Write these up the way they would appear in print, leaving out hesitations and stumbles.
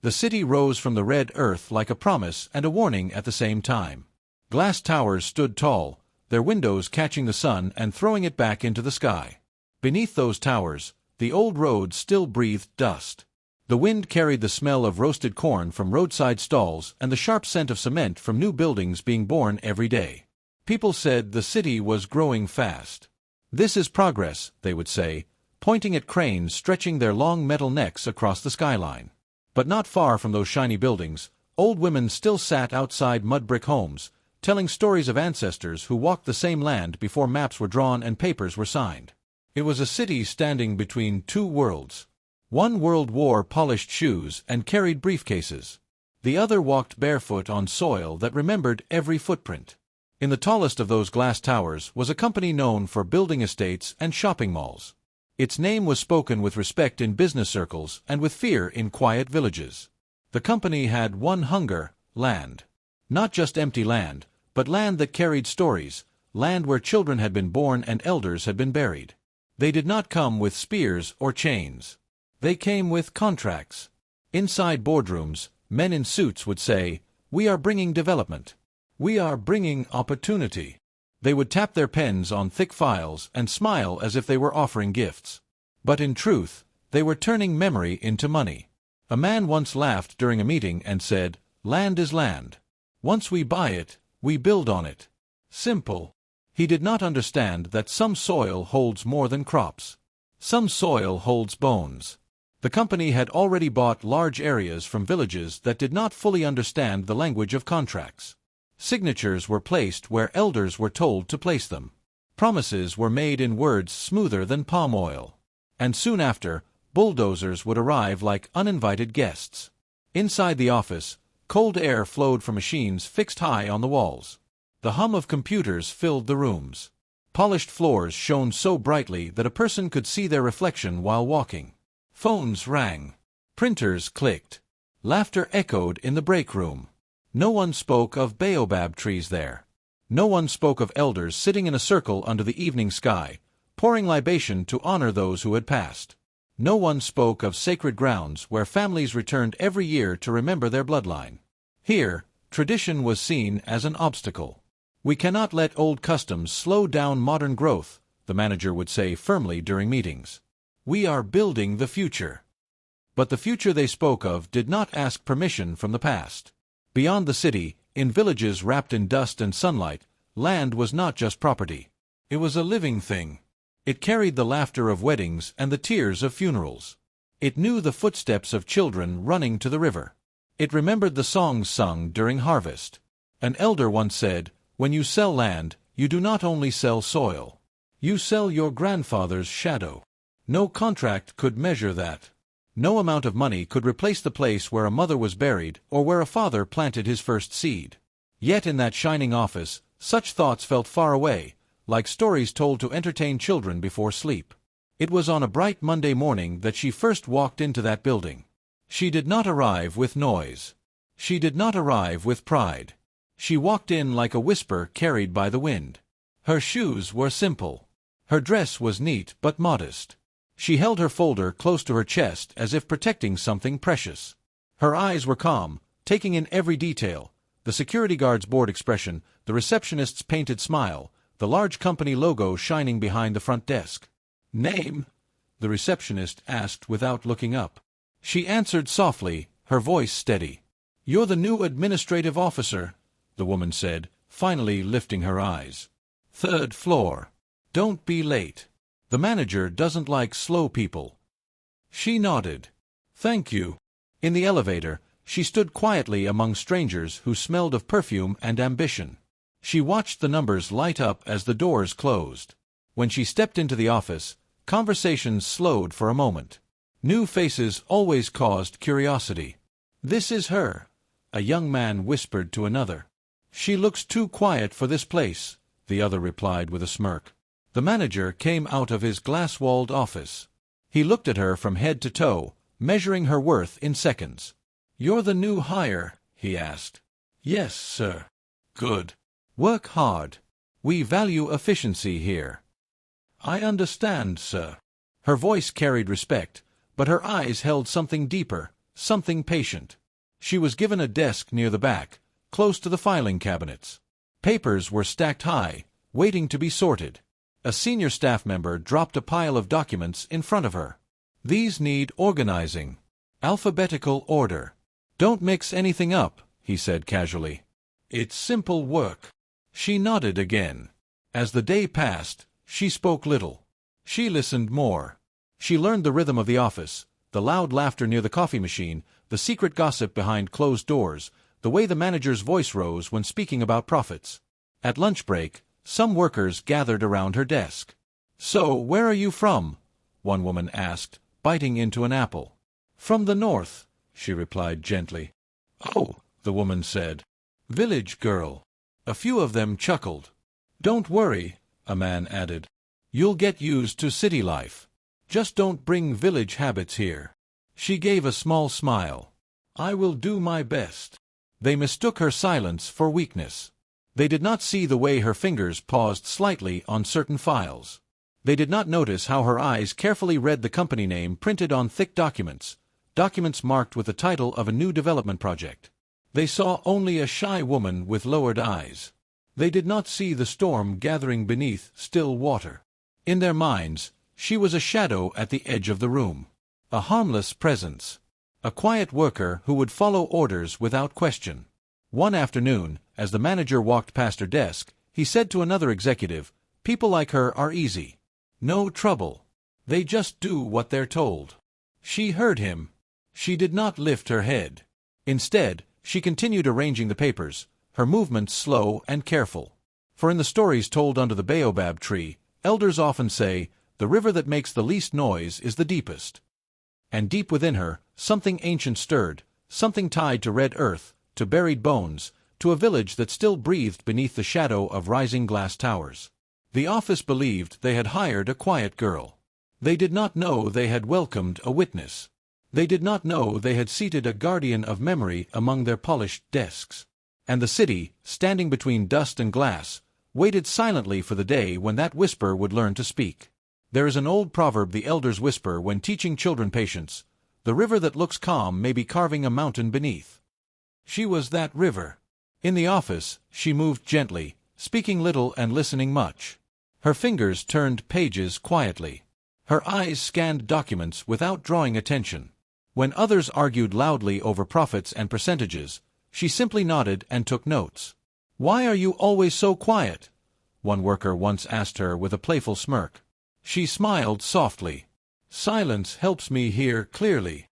The city rose from the red earth like a promise and a warning at the same time. Glass towers stood tall, their windows catching the sun and throwing it back into the sky. Beneath those towers, the old road still breathed dust. The wind carried the smell of roasted corn from roadside stalls and the sharp scent of cement from new buildings being born every day. People said the city was growing fast. "This is progress," they would say, pointing at cranes stretching their long metal necks across the skyline. But not far from those shiny buildings, old women still sat outside mud-brick homes, telling stories of ancestors who walked the same land before maps were drawn and papers were signed. It was a city standing between two worlds. One world wore polished shoes and carried briefcases. The other walked barefoot on soil that remembered every footprint. In the tallest of those glass towers was a company known for building estates and shopping malls. Its name was spoken with respect in business circles and with fear in quiet villages. The company had one hunger: land. Not just empty land, but land that carried stories, land where children had been born and elders had been buried. They did not come with spears or chains. They came with contracts. Inside boardrooms, men in suits would say, "We are bringing development. We are bringing opportunity." They would tap their pens on thick files and smile as if they were offering gifts. But in truth, they were turning memory into money. A man once laughed during a meeting and said, "Land is land. Once we buy it, we build on it." Simple. He did not understand that some soil holds more than crops. Some soil holds bones. The company had already bought large areas from villages that did not fully understand the language of contracts. Signatures were placed where elders were told to place them. Promises were made in words smoother than palm oil. And soon after, bulldozers would arrive like uninvited guests. Inside the office, cold air flowed from machines fixed high on the walls. The hum of computers filled the rooms. Polished floors shone so brightly that a person could see their reflection while walking. Phones rang. Printers clicked. Laughter echoed in the break room. No one spoke of baobab trees there. No one spoke of elders sitting in a circle under the evening sky, pouring libation to honor those who had passed. No one spoke of sacred grounds where families returned every year to remember their bloodline. Here, tradition was seen as an obstacle. "We cannot let old customs slow down modern growth," the manager would say firmly during meetings. "We are building the future." But the future they spoke of did not ask permission from the past. Beyond the city, in villages wrapped in dust and sunlight, land was not just property. It was a living thing. It carried the laughter of weddings and the tears of funerals. It knew the footsteps of children running to the river. It remembered the songs sung during harvest. An elder once said, "When you sell land, you do not only sell soil. You sell your grandfather's shadow." No contract could measure that. No amount of money could replace the place where a mother was buried or where a father planted his first seed. Yet in that shining office, such thoughts felt far away, like stories told to entertain children before sleep. It was on a bright Monday morning that she first walked into that building. She did not arrive with noise. She did not arrive with pride. She walked in like a whisper carried by the wind. Her shoes were simple. Her dress was neat but modest. She held her folder close to her chest as if protecting something precious. Her eyes were calm, taking in every detail: the security guard's bored expression, the receptionist's painted smile, the large company logo shining behind the front desk. "Name?" the receptionist asked without looking up. She answered softly, her voice steady. "You're the new administrative officer," the woman said, finally lifting her eyes. "Third floor. Don't be late. The manager doesn't like slow people." She nodded. "Thank you." In the elevator, she stood quietly among strangers who smelled of perfume and ambition. She watched the numbers light up as the doors closed. When she stepped into the office, conversations slowed for a moment. New faces always caused curiosity. "This is her," a young man whispered to another. "She looks too quiet for this place," the other replied with a smirk. The manager came out of his glass-walled office. He looked at her from head to toe, measuring her worth in seconds. "You're the new hire?" he asked. "Yes, sir." "Good. Work hard. We value efficiency here." "I understand, sir." Her voice carried respect, but her eyes held something deeper, something patient. She was given a desk near the back, close to the filing cabinets. Papers were stacked high, waiting to be sorted. A senior staff member dropped a pile of documents in front of her. These need organizing. Alphabetical order. Don't mix anything up, he said casually. It's simple work. She nodded again. As the day passed, she spoke little. She listened more. She learned the rhythm of the office, the loud laughter near the coffee machine, the secret gossip behind closed doors, the way the manager's voice rose when speaking about profits. At lunch break, some workers gathered around her desk. "So, where are you from?" one woman asked, biting into an apple. "From the north," she replied gently. "Oh," the woman said. "Village girl." A few of them chuckled. "Don't worry," a man added. "You'll get used to city life. Just don't bring village habits here." She gave a small smile. "I will do my best." They mistook her silence for weakness. They did not see the way her fingers paused slightly on certain files. They did not notice how her eyes carefully read the company name printed on thick documents, documents marked with the title of a new development project. They saw only a shy woman with lowered eyes. They did not see the storm gathering beneath still water. In their minds, she was a shadow at the edge of the room. A harmless presence. A quiet worker who would follow orders without question. One afternoon, as the manager walked past her desk, he said to another executive, "People like her are easy. No trouble. They just do what they're told." She heard him. She did not lift her head. Instead, she continued arranging the papers, her movements slow and careful. For in the stories told under the baobab tree, elders often say, "The river that makes the least noise is the deepest." And deep within her, something ancient stirred, something tied to red earth, to buried bones, to a village that still breathed beneath the shadow of rising glass towers. The office believed they had hired a quiet girl. They did not know they had welcomed a witness. They did not know they had seated a guardian of memory among their polished desks. And the city, standing between dust and glass, waited silently for the day when that whisper would learn to speak. There is an old proverb the elders whisper when teaching children patience: "The river that looks calm may be carving a mountain beneath." She was that river. In the office, she moved gently, speaking little and listening much. Her fingers turned pages quietly. Her eyes scanned documents without drawing attention. When others argued loudly over profits and percentages, she simply nodded and took notes. "Why are you always so quiet?" one worker once asked her with a playful smirk. She smiled softly. "Silence helps me hear clearly."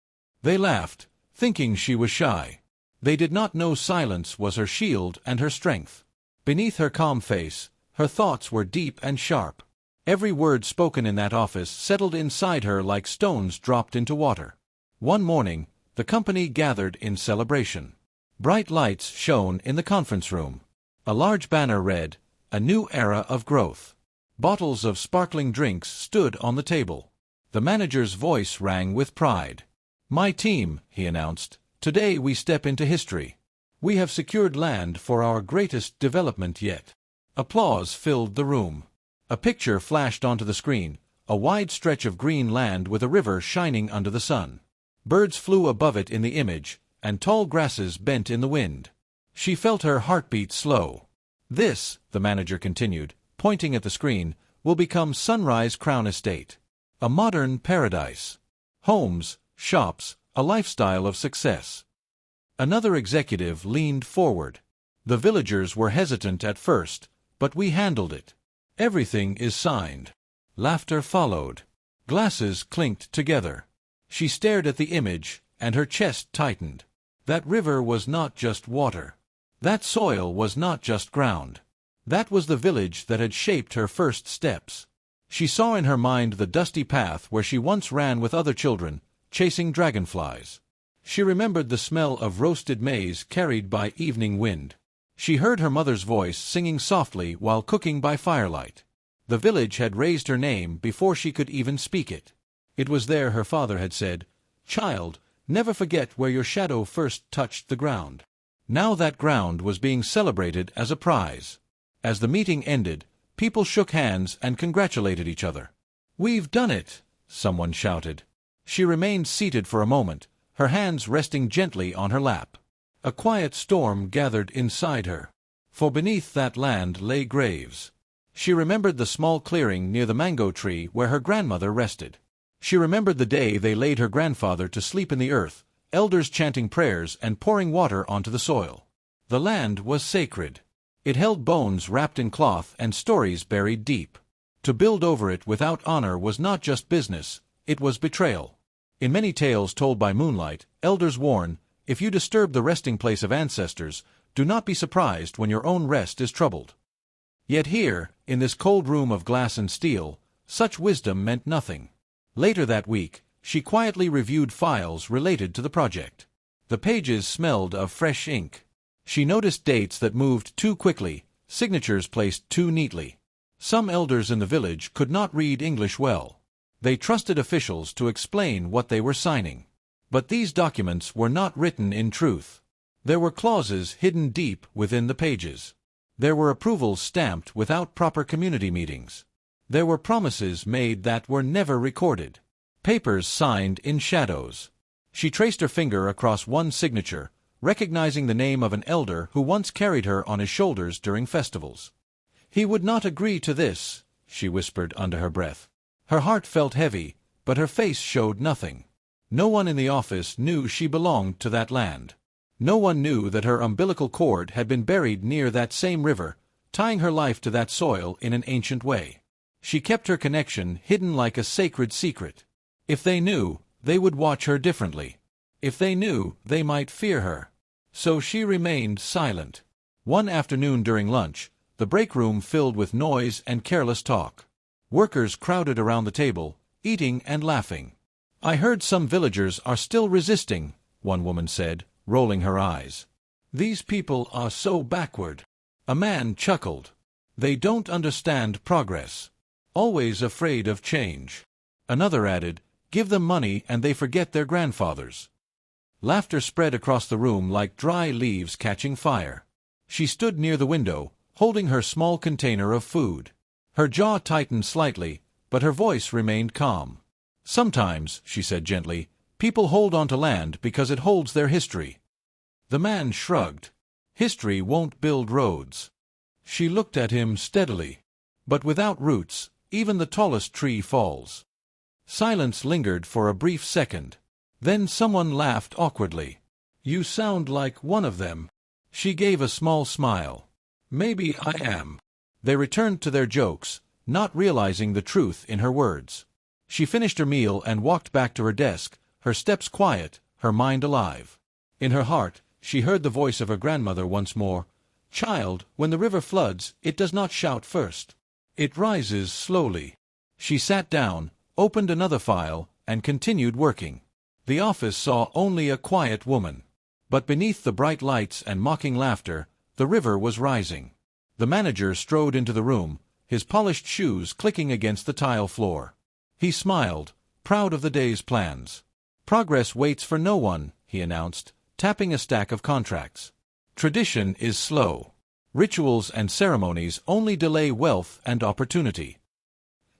They laughed, thinking she was shy. They did not know silence was her shield and her strength. Beneath her calm face, her thoughts were deep and sharp. Every word spoken in that office settled inside her like stones dropped into water. One morning, the company gathered in celebration. Bright lights shone in the conference room. A large banner read, "A New Era of Growth." Bottles of sparkling drinks stood on the table. The manager's voice rang with pride. "My team," he announced, "today we step into history. We have secured land for our greatest development yet." Applause filled the room. A picture flashed onto the screen, a wide stretch of green land with a river shining under the sun. Birds flew above it in the image, and tall grasses bent in the wind. She felt her heartbeat slow. "This," the manager continued, pointing at the screen, "will become Sunrise Crown Estate. A modern paradise. Homes, shops, a lifestyle of success." Another executive leaned forward. "The villagers were hesitant at first, but we handled it. Everything is signed." Laughter followed. Glasses clinked together. She stared at the image, and her chest tightened. That river was not just water. That soil was not just ground. That was the village that had shaped her first steps. She saw in her mind the dusty path where she once ran with other children, chasing dragonflies. She remembered the smell of roasted maize carried by evening wind. She heard her mother's voice singing softly while cooking by firelight. The village had raised her name before she could even speak it. It was there her father had said, "Child, never forget where your shadow first touched the ground." Now that ground was being celebrated as a prize. As the meeting ended, people shook hands and congratulated each other. "We've done it!" someone shouted. She remained seated for a moment, her hands resting gently on her lap. A quiet storm gathered inside her, for beneath that land lay graves. She remembered the small clearing near the mango tree where her grandmother rested. She remembered the day they laid her grandfather to sleep in the earth, elders chanting prayers and pouring water onto the soil. The land was sacred. It held bones wrapped in cloth and stories buried deep. To build over it without honor was not just business, it was betrayal. In many tales told by moonlight, elders warn, if you disturb the resting place of ancestors, do not be surprised when your own rest is troubled. Yet here, in this cold room of glass and steel, such wisdom meant nothing. Later that week, she quietly reviewed files related to the project. The pages smelled of fresh ink. She noticed dates that moved too quickly, signatures placed too neatly. Some elders in the village could not read English well. They trusted officials to explain what they were signing. But these documents were not written in truth. There were clauses hidden deep within the pages. There were approvals stamped without proper community meetings. There were promises made that were never recorded. Papers signed in shadows. She traced her finger across one signature, recognizing the name of an elder who once carried her on his shoulders during festivals. "He would not agree to this," she whispered under her breath. Her heart felt heavy, but her face showed nothing. No one in the office knew she belonged to that land. No one knew that her umbilical cord had been buried near that same river, tying her life to that soil in an ancient way. She kept her connection hidden like a sacred secret. If they knew, they would watch her differently. If they knew, they might fear her. So she remained silent. One afternoon during lunch, the break room filled with noise and careless talk. Workers crowded around the table, eating and laughing. "I heard some villagers are still resisting," one woman said, rolling her eyes. "These people are so backward." A man chuckled. "They don't understand progress. Always afraid of change." Another added, "Give them money and they forget their grandfathers." Laughter spread across the room like dry leaves catching fire. She stood near the window, holding her small container of food. Her jaw tightened slightly, but her voice remained calm. "Sometimes," she said gently, "people hold on to land because it holds their history." The man shrugged. "History won't build roads." She looked at him steadily. "But without roots, even the tallest tree falls." Silence lingered for a brief second. Then someone laughed awkwardly. "You sound like one of them." She gave a small smile. "Maybe I am." They returned to their jokes, not realizing the truth in her words. She finished her meal and walked back to her desk, her steps quiet, her mind alive. In her heart, she heard the voice of her grandmother once more. "Child, when the river floods, it does not shout first. It rises slowly." She sat down, opened another file, and continued working. The office saw only a quiet woman. But beneath the bright lights and mocking laughter, the river was rising. The manager strode into the room, his polished shoes clicking against the tile floor. He smiled, proud of the day's plans. "Progress waits for no one," he announced, tapping a stack of contracts. "Tradition is slow. Rituals and ceremonies only delay wealth and opportunity."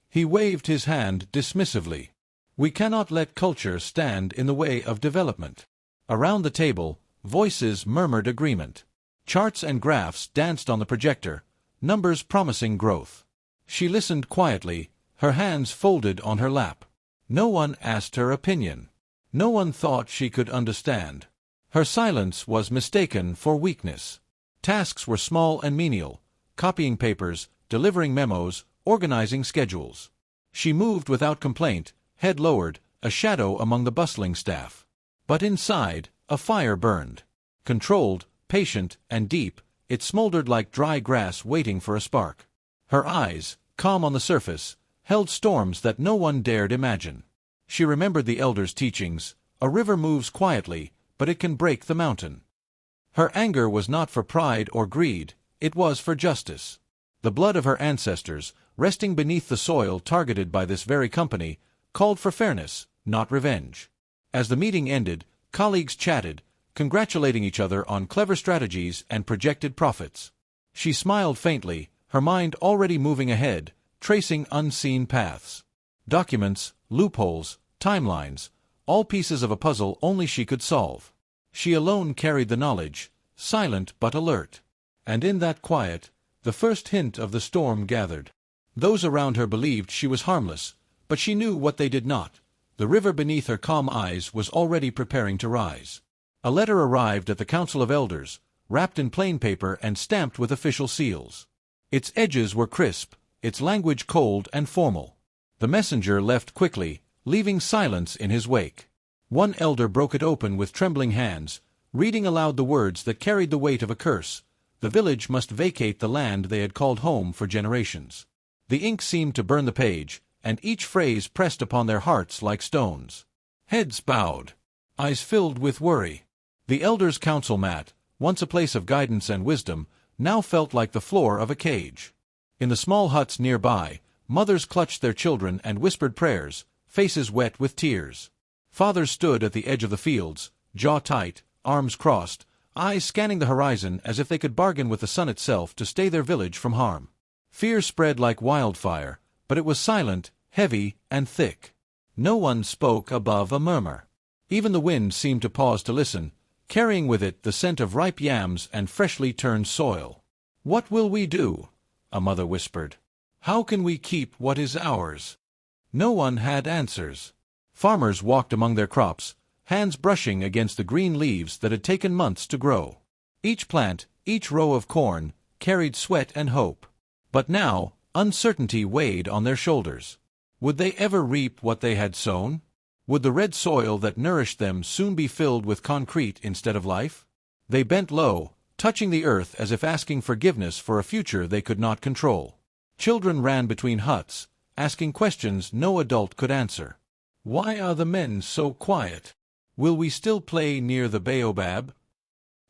He waved his hand dismissively. "We cannot let culture stand in the way of development." Around the table, voices murmured agreement. Charts and graphs danced on the projector, numbers promising growth. She listened quietly, her hands folded on her lap. No one asked her opinion. No one thought she could understand. Her silence was mistaken for weakness. Tasks were small and menial, copying papers, delivering memos, organizing schedules. She moved without complaint, head lowered, a shadow among the bustling staff. But inside, a fire burned. Controlled, patient, and deep, it smoldered like dry grass waiting for a spark. Her eyes, calm on the surface, held storms that no one dared imagine. She remembered the elders' teachings: a river moves quietly, but it can break the mountain. Her anger was not for pride or greed, it was for justice. The blood of her ancestors, resting beneath the soil targeted by this very company, called for fairness, not revenge. As the meeting ended, colleagues chatted, congratulating each other on clever strategies and projected profits. She smiled faintly, her mind already moving ahead, tracing unseen paths. Documents, loopholes, timelines, all pieces of a puzzle only she could solve. She alone carried the knowledge, silent but alert. And in that quiet, the first hint of the storm gathered. Those around her believed she was harmless, but she knew what they did not. The river beneath her calm eyes was already preparing to rise. A letter arrived at the Council of Elders, wrapped in plain paper and stamped with official seals. Its edges were crisp, its language cold and formal. The messenger left quickly, leaving silence in his wake. One elder broke it open with trembling hands, reading aloud the words that carried the weight of a curse. The village must vacate the land they had called home for generations. The ink seemed to burn the page, and each phrase pressed upon their hearts like stones. Heads bowed, eyes filled with worry. The elders' council mat, once a place of guidance and wisdom, now felt like the floor of a cage. In the small huts nearby, mothers clutched their children and whispered prayers, faces wet with tears. Fathers stood at the edge of the fields, jaw tight, arms crossed, eyes scanning the horizon as if they could bargain with the sun itself to stay their village from harm. Fear spread like wildfire, but it was silent, heavy, and thick. No one spoke above a murmur. Even the wind seemed to pause to listen, carrying with it the scent of ripe yams and freshly turned soil. "What will we do?" a mother whispered. "How can we keep what is ours?" No one had answers. Farmers walked among their crops, hands brushing against the green leaves that had taken months to grow. Each plant, each row of corn, carried sweat and hope. But now, uncertainty weighed on their shoulders. Would they ever reap what they had sown? Would the red soil that nourished them soon be filled with concrete instead of life? They bent low, touching the earth as if asking forgiveness for a future they could not control. Children ran between huts, asking questions no adult could answer. Why are the men so quiet? Will we still play near the baobab?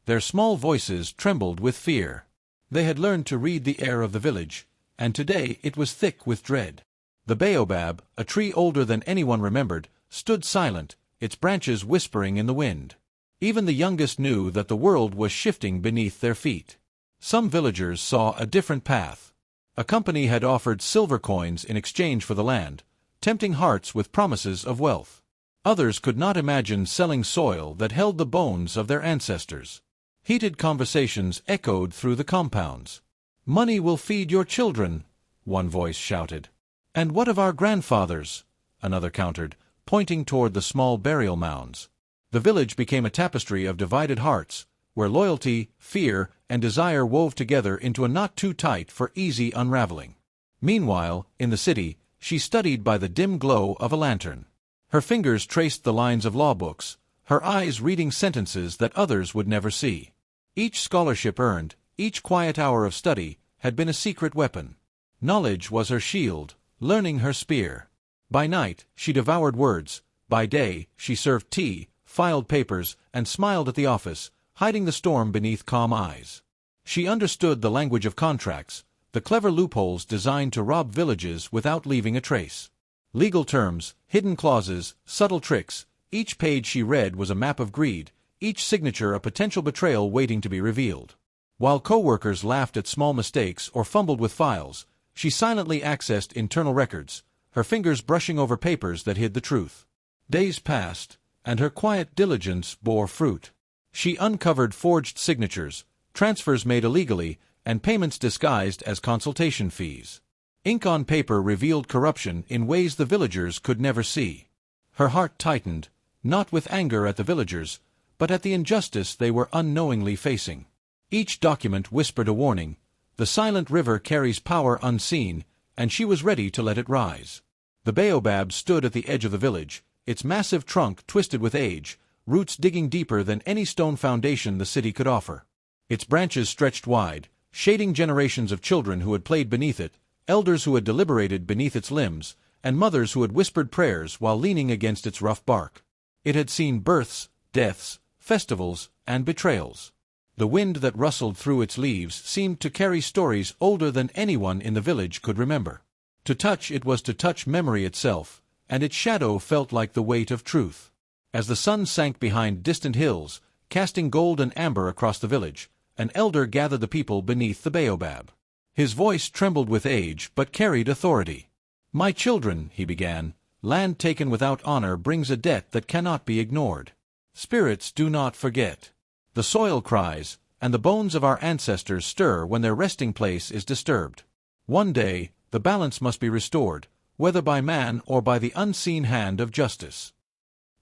Their small voices trembled with fear. They had learned to read the air of the village, and today it was thick with dread. The baobab, a tree older than anyone remembered, stood silent, its branches whispering in the wind. Even the youngest knew that the world was shifting beneath their feet. Some villagers saw a different path. A company had offered silver coins in exchange for the land, tempting hearts with promises of wealth. Others could not imagine selling soil that held the bones of their ancestors. Heated conversations echoed through the compounds. "Money will feed your children," one voice shouted. "And what of our grandfathers?" another countered, pointing toward the small burial mounds. The village became a tapestry of divided hearts, where loyalty, fear, and desire wove together into a knot too tight for easy unraveling. Meanwhile, in the city, she studied by the dim glow of a lantern. Her fingers traced the lines of law books, her eyes reading sentences that others would never see. Each scholarship earned, each quiet hour of study, had been a secret weapon. Knowledge was her shield, learning her spear. By night, she devoured words. By day, she served tea, filed papers, and smiled at the office, hiding the storm beneath calm eyes. She understood the language of contracts, the clever loopholes designed to rob villages without leaving a trace. Legal terms, hidden clauses, subtle tricks, each page she read was a map of greed, each signature a potential betrayal waiting to be revealed. While co-workers laughed at small mistakes or fumbled with files, she silently accessed internal records, her fingers brushing over papers that hid the truth. Days passed, and her quiet diligence bore fruit. She uncovered forged signatures, transfers made illegally, and payments disguised as consultation fees. Ink on paper revealed corruption in ways the villagers could never see. Her heart tightened, not with anger at the villagers, but at the injustice they were unknowingly facing. Each document whispered a warning. The silent river carries power unseen, and she was ready to let it rise. The baobab stood at the edge of the village, its massive trunk twisted with age, roots digging deeper than any stone foundation the city could offer. Its branches stretched wide, shading generations of children who had played beneath it, elders who had deliberated beneath its limbs, and mothers who had whispered prayers while leaning against its rough bark. It had seen births, deaths, festivals, and betrayals. The wind that rustled through its leaves seemed to carry stories older than anyone in the village could remember. To touch it was to touch memory itself, and its shadow felt like the weight of truth. As the sun sank behind distant hills, casting gold and amber across the village, an elder gathered the people beneath the baobab. His voice trembled with age but carried authority. "My children," he began, Land taken without honor brings a debt that cannot be ignored. Spirits do not forget. The soil cries, and the bones of our ancestors stir when their resting place is disturbed. One day, the balance must be restored, whether by man or by the unseen hand of justice.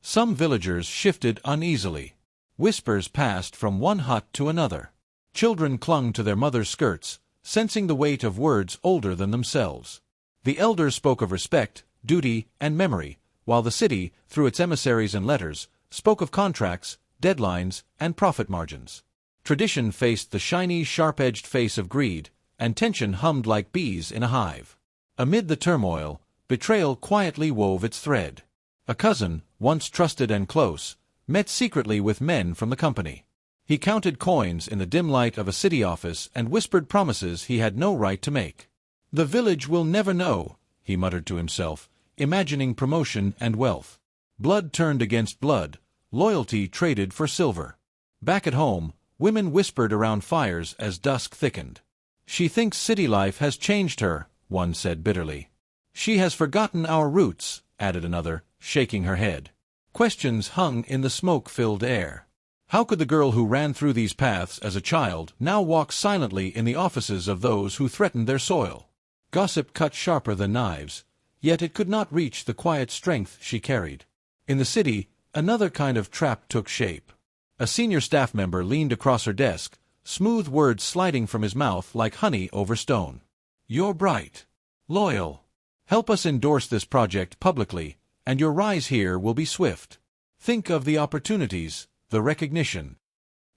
Some villagers shifted uneasily. Whispers passed from one hut to another. Children clung to their mothers' skirts, sensing the weight of words older than themselves. The elders spoke of respect, duty, and memory, while the city, through its emissaries and letters, spoke of contracts, deadlines, and profit margins. Tradition faced the shiny, sharp-edged face of greed, and tension hummed like bees in a hive. Amid the turmoil, betrayal quietly wove its thread. A cousin, once trusted and close, met secretly with men from the company. He counted coins in the dim light of a city office and whispered promises he had no right to make. "The village will never know," he muttered to himself, imagining promotion and wealth. Blood turned against blood, loyalty traded for silver. Back at home, women whispered around fires as dusk thickened. "She thinks city life has changed her," one said bitterly. "She has forgotten our roots," added another, shaking her head. Questions hung in the smoke-filled air. How could the girl who ran through these paths as a child now walk silently in the offices of those who threatened their soil? Gossip cut sharper than knives, yet it could not reach the quiet strength she carried. In the city, another kind of trap took shape. A senior staff member leaned across her desk, smooth words sliding from his mouth like honey over stone. "You're bright. Loyal. Help us endorse this project publicly, and your rise here will be swift. Think of the opportunities, the recognition."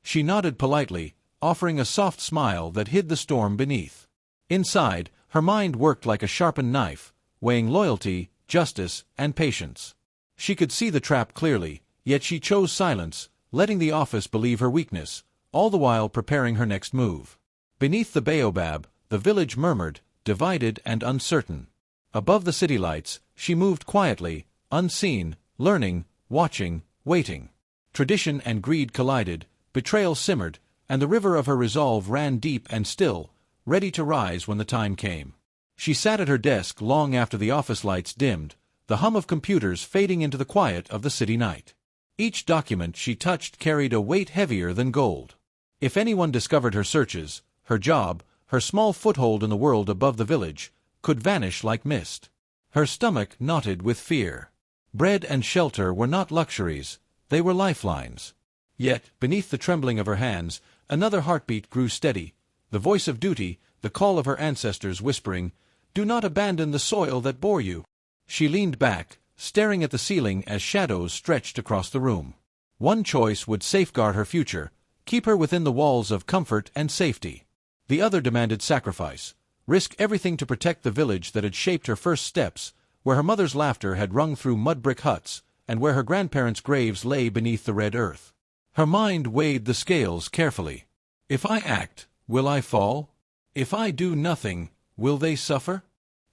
She nodded politely, offering a soft smile that hid the storm beneath. Inside, her mind worked like a sharpened knife, weighing loyalty, justice, and patience. She could see the trap clearly, yet she chose silence, letting the office believe her weakness, all the while preparing her next move. Beneath the baobab, the village murmured, divided and uncertain. Above the city lights, she moved quietly, unseen, learning, watching, waiting. Tradition and greed collided, betrayal simmered, and the river of her resolve ran deep and still, ready to rise when the time came. She sat at her desk long after the office lights dimmed, the hum of computers fading into the quiet of the city night. Each document she touched carried a weight heavier than gold. If anyone discovered her searches, her job, her small foothold in the world above the village, could vanish like mist. Her stomach knotted with fear. Bread and shelter were not luxuries, they were lifelines. Yet, beneath the trembling of her hands, another heartbeat grew steady, the voice of duty, the call of her ancestors whispering, "Do not abandon the soil that bore you." She leaned back, staring at the ceiling as shadows stretched across the room. One choice would safeguard her future, keep her within the walls of comfort and safety. The other demanded sacrifice, risk everything to protect the village that had shaped her first steps, where her mother's laughter had rung through mud-brick huts, and where her grandparents' graves lay beneath the red earth. Her mind weighed the scales carefully. If I act, will I fall? If I do nothing, will they suffer?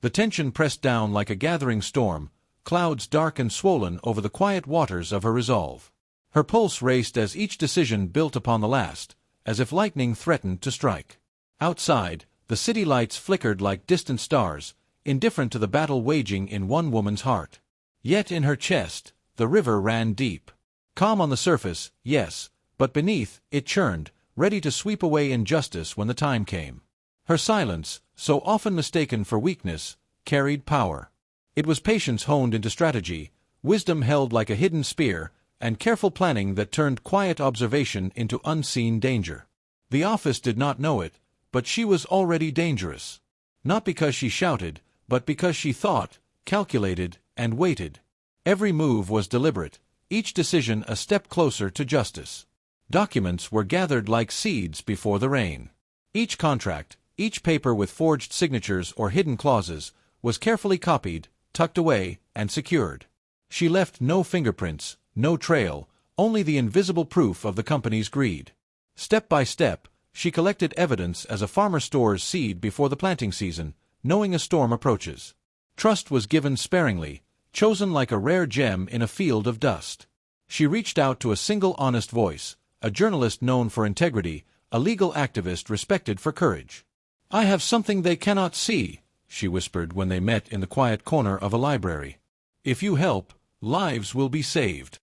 The tension pressed down like a gathering storm, clouds dark and swollen over the quiet waters of her resolve. Her pulse raced as each decision built upon the last, as if lightning threatened to strike. Outside, the city lights flickered like distant stars, indifferent to the battle waging in one woman's heart. Yet in her chest, the river ran deep. Calm on the surface, yes, but beneath, it churned, ready to sweep away injustice when the time came. Her silence, so often mistaken for weakness, carried power. It was patience honed into strategy, wisdom held like a hidden spear, and careful planning that turned quiet observation into unseen danger. The office did not know it, but she was already dangerous. Not because she shouted, but because she thought, calculated, and waited. Every move was deliberate, each decision a step closer to justice. Documents were gathered like seeds before the rain. Each contract, each paper with forged signatures or hidden clauses, was carefully copied, tucked away, and secured. She left no fingerprints, no trail, only the invisible proof of the company's greed. Step by step, she collected evidence as a farmer stores seed before the planting season, knowing a storm approaches. Trust was given sparingly, chosen like a rare gem in a field of dust. She reached out to a single honest voice, a journalist known for integrity, a legal activist respected for courage. "I have something they cannot see," she whispered when they met in the quiet corner of a library. If you help, lives will be saved."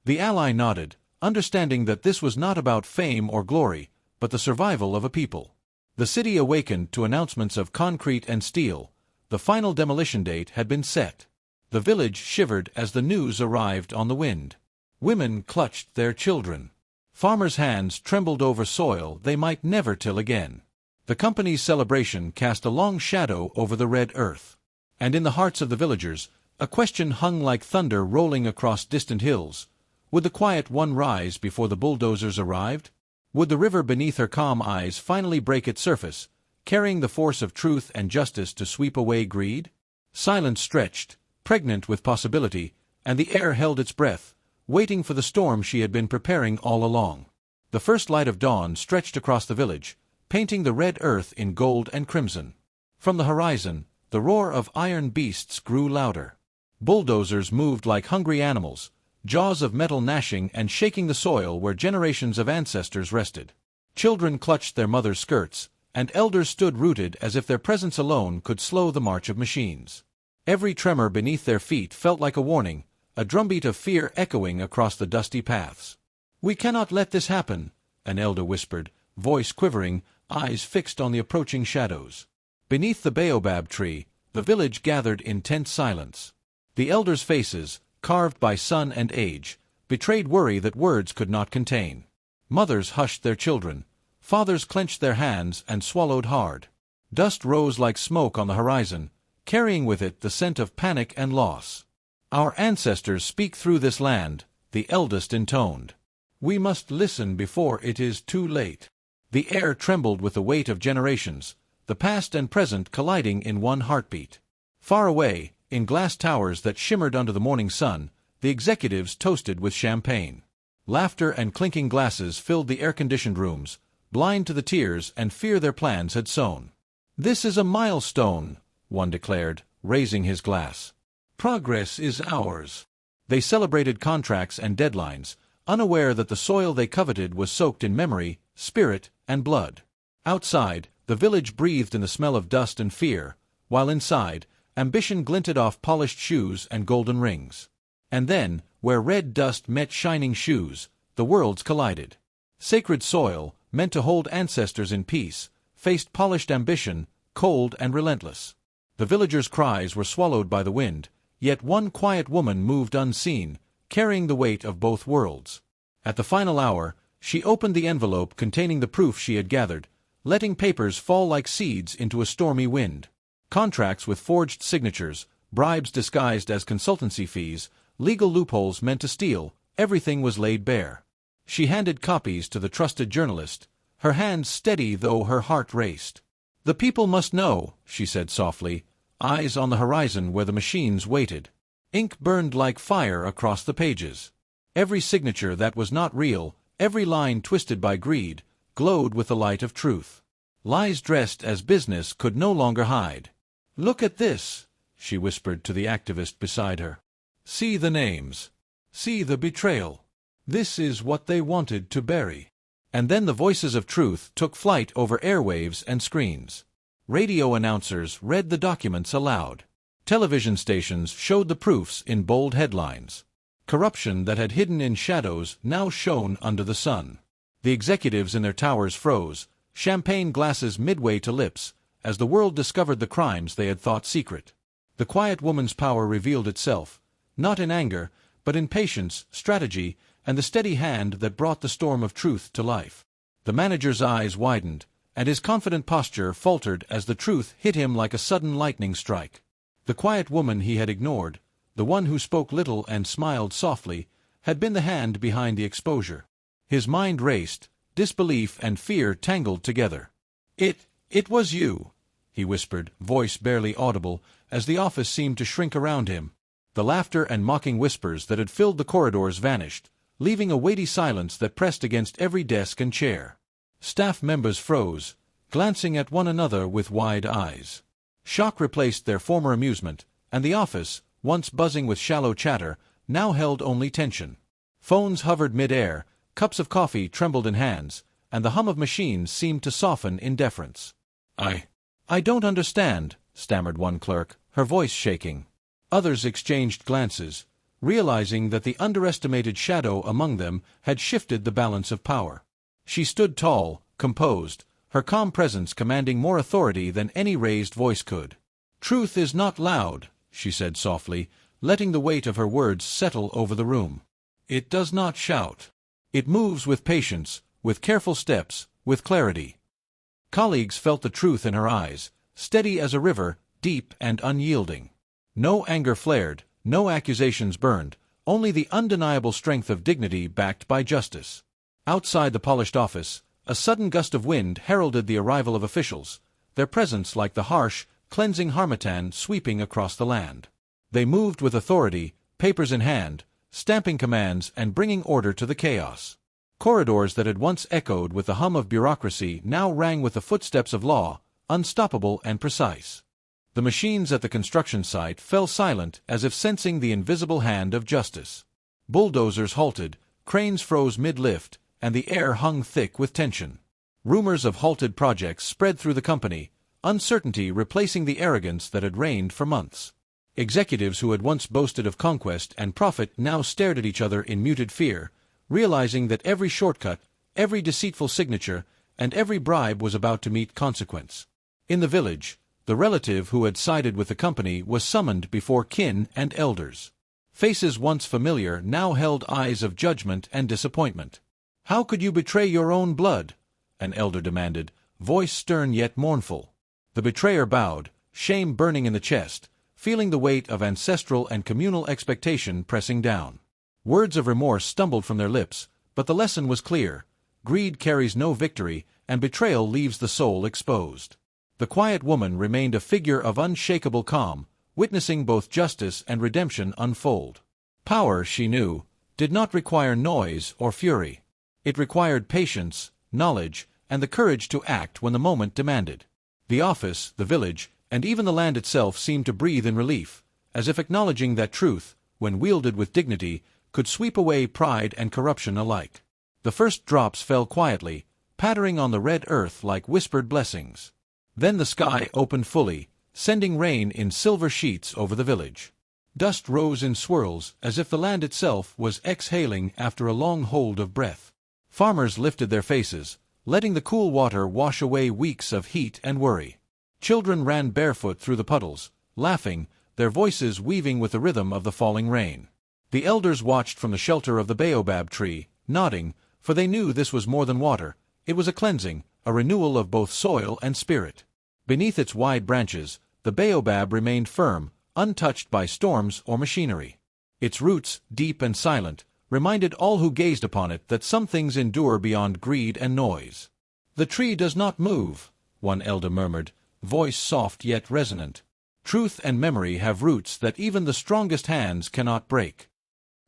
The ally nodded, understanding that this was not about fame or glory, but the survival of a people. The city awakened to announcements of concrete and steel. The final demolition date had been set. The village shivered as the news arrived on the wind. Women clutched their children. Farmers' hands trembled over soil they might never till again. The company's celebration cast a long shadow over the red earth. And in the hearts of the villagers, a question hung like thunder rolling across distant hills. Would the quiet one rise before the bulldozers arrived? Would the river beneath her calm eyes finally break its surface, carrying the force of truth and justice to sweep away greed? Silence stretched, pregnant with possibility, and the air held its breath, waiting for the storm she had been preparing all along. The first light of dawn stretched across the village, painting the red earth in gold and crimson. From the horizon, the roar of iron beasts grew louder. Bulldozers moved like hungry animals, jaws of metal gnashing and shaking the soil where generations of ancestors rested. Children clutched their mothers' skirts, and elders stood rooted as if their presence alone could slow the march of machines. Every tremor beneath their feet felt like a warning, a drumbeat of fear echoing across the dusty paths. "We cannot let this happen," an elder whispered, voice quivering, eyes fixed on the approaching shadows. Beneath the baobab tree, the village gathered in tense silence. The elders' faces, carved by sun and age, betrayed worry that words could not contain. Mothers hushed their children. Fathers clenched their hands and swallowed hard. Dust rose like smoke on the horizon, carrying with it the scent of panic and loss. "Our ancestors speak through this land," the eldest intoned. "We must listen before it is too late." The air trembled with the weight of generations, the past and present colliding in one heartbeat. Far away, in glass towers that shimmered under the morning sun, the executives toasted with champagne. Laughter and clinking glasses filled the air-conditioned rooms, blind to the tears and fear their plans had sown. "This is a milestone," one declared, raising his glass. "Progress is ours." They celebrated contracts and deadlines, unaware that the soil they coveted was soaked in memory, spirit, and blood. Outside, the village breathed in the smell of dust and fear, while inside, ambition glinted off polished shoes and golden rings. And then, where red dust met shining shoes, the worlds collided. Sacred soil, meant to hold ancestors in peace, faced polished ambition, cold and relentless. The villagers' cries were swallowed by the wind, yet one quiet woman moved unseen, carrying the weight of both worlds. At the final hour, she opened the envelope containing the proof she had gathered, letting papers fall like seeds into a stormy wind. Contracts with forged signatures, bribes disguised as consultancy fees, legal loopholes meant to steal, everything was laid bare. She handed copies to the trusted journalist, her hands steady though her heart raced. "The people must know," she said softly, eyes on the horizon where the machines waited. Ink burned like fire across the pages. Every signature that was not real, every line twisted by greed, glowed with the light of truth. Lies dressed as business could no longer hide. "Look at this," she whispered to the activist beside her. "See the names. See the betrayal. This is what they wanted to bury." And then the voices of truth took flight over airwaves and screens. Radio announcers read the documents aloud. Television stations showed the proofs in bold headlines. Corruption that had hidden in shadows now shone under the sun. The executives in their towers froze, champagne glasses midway to lips, as the world discovered the crimes they had thought secret. The quiet woman's power revealed itself, not in anger, but in patience, strategy, and the steady hand that brought the storm of truth to life. The manager's eyes widened, and his confident posture faltered as the truth hit him like a sudden lightning strike. The quiet woman he had ignored, the one who spoke little and smiled softly, had been the hand behind the exposure. His mind raced, disbelief and fear tangled together. It was you," he whispered, voice barely audible, as the office seemed to shrink around him. The laughter and mocking whispers that had filled the corridors vanished, leaving a weighty silence that pressed against every desk and chair. Staff members froze, glancing at one another with wide eyes. Shock replaced their former amusement, and the office, once buzzing with shallow chatter, now held only tension. Phones hovered mid-air, cups of coffee trembled in hands, and the hum of machines seemed to soften in deference. I don't understand," stammered one clerk, her voice shaking. Others exchanged glances, realizing that the underestimated shadow among them had shifted the balance of power. She stood tall, composed, her calm presence commanding more authority than any raised voice could. "Truth is not loud," she said softly, letting the weight of her words settle over the room. "It does not shout. It moves with patience, with careful steps, with clarity." Colleagues felt the truth in her eyes, steady as a river, deep and unyielding. No anger flared, no accusations burned, only the undeniable strength of dignity backed by justice. Outside the polished office, a sudden gust of wind heralded the arrival of officials, their presence like the harsh, cleansing harmattan sweeping across the land. They moved with authority, papers in hand, stamping commands and bringing order to the chaos. Corridors that had once echoed with the hum of bureaucracy now rang with the footsteps of law, unstoppable and precise. The machines at the construction site fell silent as if sensing the invisible hand of justice. Bulldozers halted, cranes froze mid-lift, and the air hung thick with tension. Rumors of halted projects spread through the company, uncertainty replacing the arrogance that had reigned for months. Executives who had once boasted of conquest and profit now stared at each other in muted fear, realizing that every shortcut, every deceitful signature, and every bribe was about to meet consequence. In the village, the relative who had sided with the company was summoned before kin and elders. Faces once familiar now held eyes of judgment and disappointment. "How could you betray your own blood?" an elder demanded, voice stern yet mournful. The betrayer bowed, shame burning in the chest, feeling the weight of ancestral and communal expectation pressing down. Words of remorse stumbled from their lips, but the lesson was clear: greed carries no victory, and betrayal leaves the soul exposed. The quiet woman remained a figure of unshakable calm, witnessing both justice and redemption unfold. Power, she knew, did not require noise or fury. It required patience, knowledge, and the courage to act when the moment demanded. The office, the village, and even the land itself seemed to breathe in relief, as if acknowledging that truth, when wielded with dignity, could sweep away pride and corruption alike. The first drops fell quietly, pattering on the red earth like whispered blessings. Then the sky opened fully, sending rain in silver sheets over the village. Dust rose in swirls, as if the land itself was exhaling after a long hold of breath. Farmers lifted their faces, letting the cool water wash away weeks of heat and worry. Children ran barefoot through the puddles, laughing, their voices weaving with the rhythm of the falling rain. The elders watched from the shelter of the baobab tree, nodding, for they knew this was more than water. It was a cleansing, a renewal of both soil and spirit. Beneath its wide branches, the baobab remained firm, untouched by storms or machinery. Its roots, deep and silent, reminded all who gazed upon it that some things endure beyond greed and noise. "The tree does not move," one elder murmured, voice soft yet resonant. "Truth and memory have roots that even the strongest hands cannot break."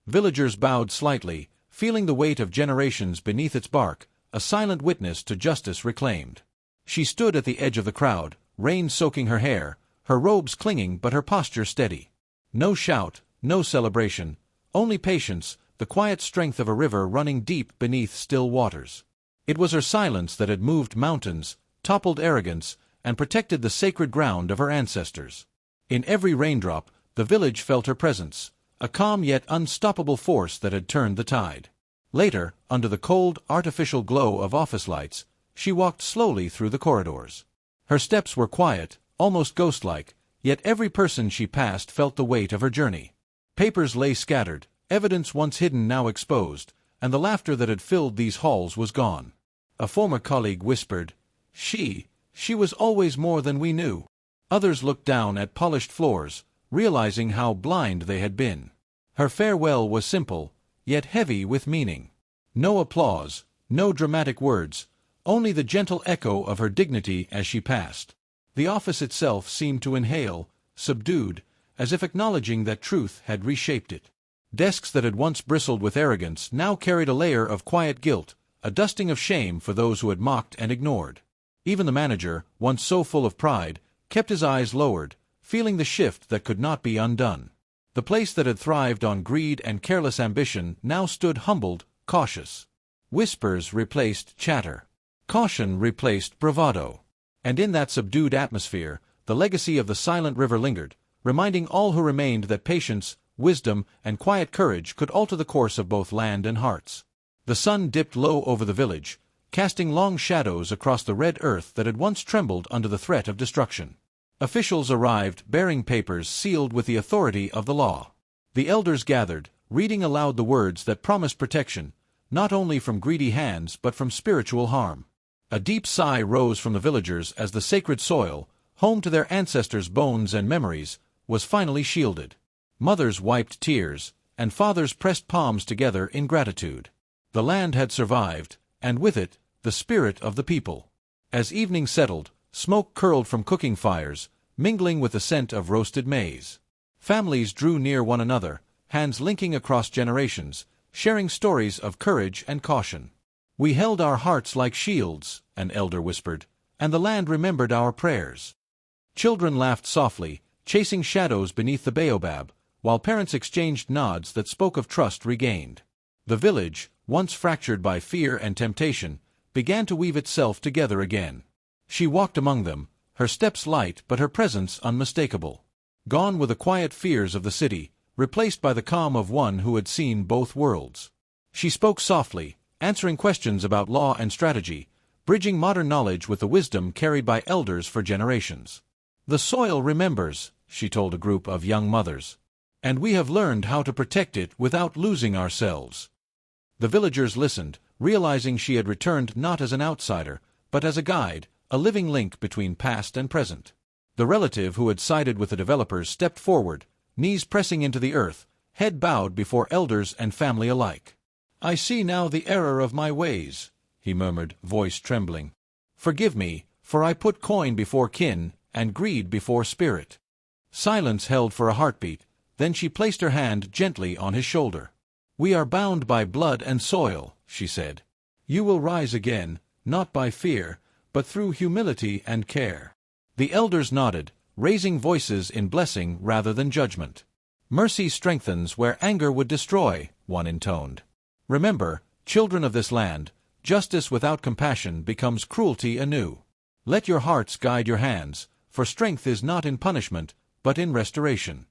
Villagers bowed slightly, feeling the weight of generations beneath its bark, a silent witness to justice reclaimed. She stood at the edge of the crowd, rain soaking her hair, her robes clinging but her posture steady. No shout, no celebration, only patience, the quiet strength of a river running deep beneath still waters. It was her silence that had moved mountains, toppled arrogance, and protected the sacred ground of her ancestors. In every raindrop, the village felt her presence, a calm yet unstoppable force that had turned the tide. Later, under the cold, artificial glow of office lights, she walked slowly through the corridors. Her steps were quiet, almost ghost-like, yet every person she passed felt the weight of her journey. Papers lay scattered, evidence once hidden now exposed, and the laughter that had filled these halls was gone. A former colleague whispered, She was always more than we knew." Others looked down at polished floors, realizing how blind they had been. Her farewell was simple, yet heavy with meaning. No applause, no dramatic words, only the gentle echo of her dignity as she passed. The office itself seemed to inhale, subdued, as if acknowledging that truth had reshaped it. Desks that had once bristled with arrogance now carried a layer of quiet guilt, a dusting of shame for those who had mocked and ignored. Even the manager, once so full of pride, kept his eyes lowered, feeling the shift that could not be undone. The place that had thrived on greed and careless ambition now stood humbled, cautious. Whispers replaced chatter. Caution replaced bravado. And in that subdued atmosphere, the legacy of the silent river lingered, reminding all who remained that patience, wisdom, and quiet courage could alter the course of both land and hearts. The sun dipped low over the village, casting long shadows across the red earth that had once trembled under the threat of destruction. Officials arrived, bearing papers sealed with the authority of the law. The elders gathered, reading aloud the words that promised protection, not only from greedy hands but from spiritual harm. A deep sigh rose from the villagers as the sacred soil, home to their ancestors' bones and memories, was finally shielded. Mothers wiped tears, and fathers pressed palms together in gratitude. The land had survived, and with it, the spirit of the people. As evening settled, smoke curled from cooking fires, mingling with the scent of roasted maize. Families drew near one another, hands linking across generations, sharing stories of courage and caution. "We held our hearts like shields," an elder whispered, "and the land remembered our prayers." Children laughed softly, chasing shadows beneath the baobab, while parents exchanged nods that spoke of trust regained. The village, once fractured by fear and temptation, began to weave itself together again. She walked among them, her steps light but her presence unmistakable. Gone were the quiet fears of the city, replaced by the calm of one who had seen both worlds. She spoke softly, answering questions about law and strategy, bridging modern knowledge with the wisdom carried by elders for generations. "The soil remembers," she told a group of young mothers, "and we have learned how to protect it without losing ourselves." The villagers listened, realizing she had returned not as an outsider, but as a guide, a living link between past and present. The relative who had sided with the developers stepped forward, knees pressing into the earth, head bowed before elders and family alike. "I see now the error of my ways," he murmured, voice trembling. "Forgive me, for I put coin before kin, and greed before spirit." Silence held for a heartbeat, then she placed her hand gently on his shoulder. "We are bound by blood and soil," she said. "You will rise again, not by fear, but through humility and care." The elders nodded, raising voices in blessing rather than judgment. "Mercy strengthens where anger would destroy," one intoned. "Remember, children of this land, justice without compassion becomes cruelty anew. Let your hearts guide your hands, for strength is not in punishment, but in restoration."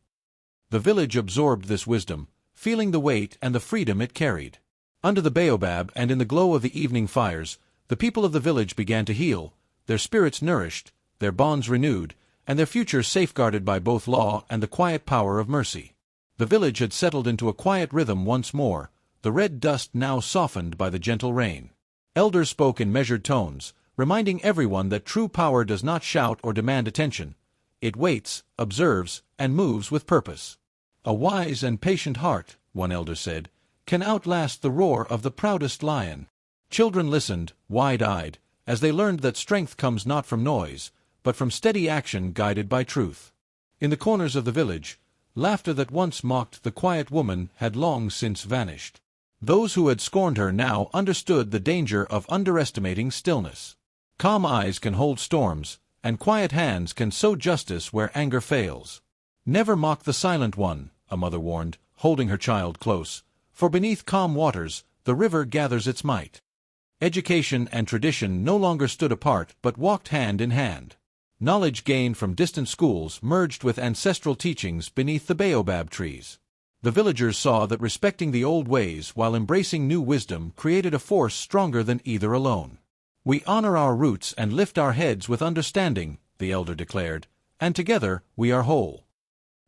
The village absorbed this wisdom, feeling the weight and the freedom it carried. Under the baobab and in the glow of the evening fires, the people of the village began to heal, their spirits nourished, their bonds renewed, and their future safeguarded by both law and the quiet power of mercy. The village had settled into a quiet rhythm once more, the red dust now softened by the gentle rain. Elders spoke in measured tones, reminding everyone that true power does not shout or demand attention. It waits, observes, and moves with purpose. "A wise and patient heart," one elder said, "can outlast the roar of the proudest lion." Children listened, wide-eyed, as they learned that strength comes not from noise, but from steady action guided by truth. In the corners of the village, laughter that once mocked the quiet woman had long since vanished. Those who had scorned her now understood the danger of underestimating stillness. Calm eyes can hold storms, and quiet hands can sow justice where anger fails. "Never mock the silent one," a mother warned, holding her child close, "for beneath calm waters, the river gathers its might." Education and tradition no longer stood apart but walked hand in hand. Knowledge gained from distant schools merged with ancestral teachings beneath the baobab trees. The villagers saw that respecting the old ways while embracing new wisdom created a force stronger than either alone. "We honor our roots and lift our heads with understanding," the elder declared, "and together we are whole."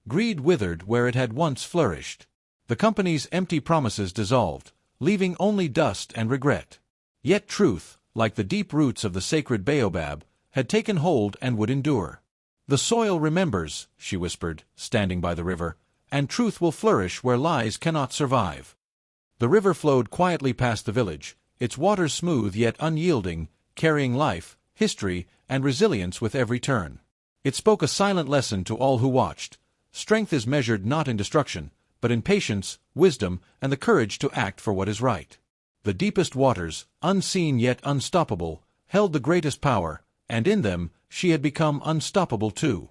Greed withered where it had once flourished. The company's empty promises dissolved, leaving only dust and regret. Yet truth, like the deep roots of the sacred baobab, had taken hold and would endure. "The soil remembers," she whispered, standing by the river, "and truth will flourish where lies cannot survive." The river flowed quietly past the village, its waters smooth yet unyielding, carrying life, history, and resilience with every turn. It spoke a silent lesson to all who watched. Strength is measured not in destruction, but in patience, wisdom, and the courage to act for what is right. The deepest waters, unseen yet unstoppable, held the greatest power, and in them she had become unstoppable too.